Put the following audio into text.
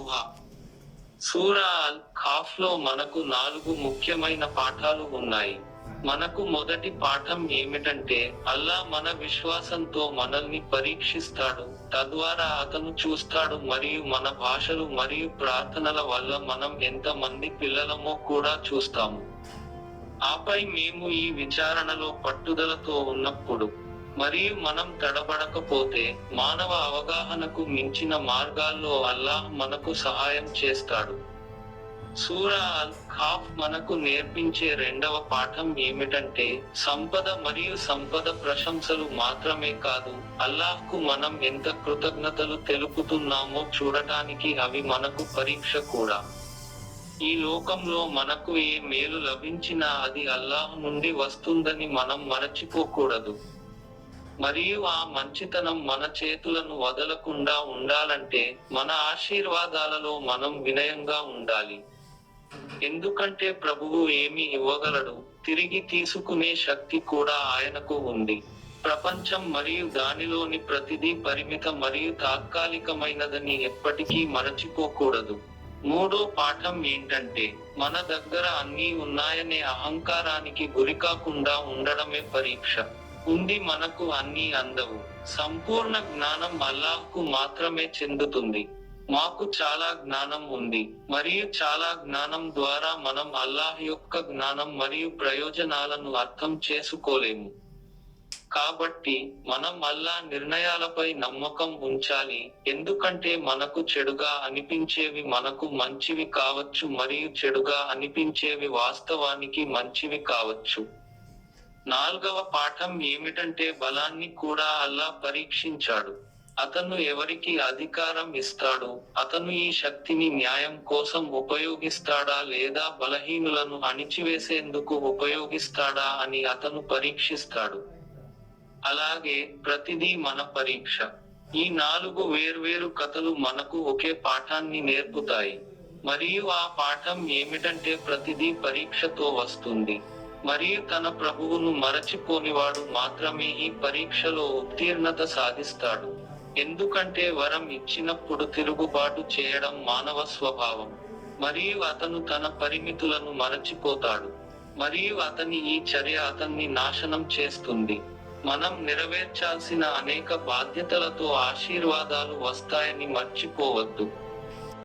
గుహ. సూరా అల్ ఖాఫ్ లో మనకు 4 ముఖ్యమైన పాఠాలు ఉన్నాయి. మనకు మొదటి పాఠం ఏమిటంటే, అల్లా మన విశ్వాసంతో మనల్ని పరీక్షిస్తాడు, తద్వారా అతను చూస్తాడు మరియు మన భాషలు మరియు ప్రార్థనల వల్ల మనం ఎంత మంది పిల్లలమో కూడా చూస్తాము. ఆపై మేము ఈ విచారణలో పట్టుదలతో ఉన్నప్పుడు మరియు మనం తడబడకపోతే, మానవ అవగాహనకు మించిన మార్గాల్లో అల్లాహ్ మనకు సహాయం చేస్తాడు. సూరా అల్ ఖాఫ్ మనకు నేర్పించే రెండవ పాఠం ఏమిటంటే, సంపద మరియు సంపద ప్రశంసలు మాత్రమే కాదు, అల్లాహ్కు మనం ఎంత కృతజ్ఞతలు తెలుపుతున్నామో చూడటానికి అవి మనకు పరీక్ష కూడా. ఈ లోకంలో మనకు ఏ మేలు లభించినా అది అల్లాహ్ నుండి వస్తుందని మనం మరచిపోకూడదు. మరియు ఆ మంచితనం మన చేతులను వదలకుండా ఉండాలంటే, మన ఆశీర్వాదాలలో మనం వినయంగా ఉండాలి. ఎందుకంటే ప్రభువు ఏమి ఇవ్వగలడు, తిరిగి తీసుకునే శక్తి కూడా ఆయనకు ఉంది. ప్రపంచం మరియు దానిలోని ప్రతిదీ పరిమిత మరియు తాత్కాలికమైనదని ఎప్పటికీ మరచిపోకూడదు. మూడో పాఠం ఏంటంటే, మన దగ్గర అన్నీ ఉన్నాయనే అహంకారానికి గురికాకుండా ఉండడమే పరీక్ష. ఉంది మనకు అన్నీ అందవు. సంపూర్ణ జ్ఞానం అల్లాహ్కు మాత్రమే చెందుతుంది. మాకు చాలా జ్ఞానం ఉంది, మరియు చాలా జ్ఞానం ద్వారా మనం అల్లాహ్ యొక్క జ్ఞానం మరియు ప్రయోజనాలను అర్థం చేసుకోలేము. కాబట్టి మనం అల్లా నిర్ణయాలపై నమ్మకం ఉంచాలి, ఎందుకంటే మనకు చెడుగా అనిపించేవి మనకు మంచివి కావచ్చు మరియు చెడుగా అనిపించేవి వాస్తవానికి మంచివి కావచ్చు. నాల్గవ పాఠం ఏమిటంటే, బలాన్ని కూడా అల్లా పరీక్షించాడు. అతను ఎవరికి అధికారం ఇస్తాడు, అతను ఈ శక్తిని న్యాయం కోసం ఉపయోగిస్తాడా లేదా బలహీనులను అణిచివేసేందుకు ఉపయోగిస్తాడా అని అతను పరీక్షిస్తాడు. అలాగే ప్రతిదీ మన పరీక్ష. ఈ 4 వేర్వేరు కథలు మనకు ఒకే పాఠాన్ని నేర్పుతాయి. మరియు ఆ పాఠం ఏమిటంటే, ప్రతిదీ పరీక్షతో వస్తుంది. మరియు తన ప్రభువును మరచిపోనివాడు మాత్రమే ఈ పరీక్షలో ఉత్తీర్ణత సాధిస్తాడు. ఎందుకంటే వరం ఇచ్చినప్పుడు తిరుగుబాటు చేయడం మానవ స్వభావం. మరియు అతను తన పరిమితులను మరచిపోతాడు. మరియు అతని ఈ చర్య అతన్ని నాశనం చేస్తుంది. మనం నెరవేర్చాల్సిన అనేక బాధ్యతలతో ఆశీర్వాదాలు వస్తాయని మర్చిపోవద్దు.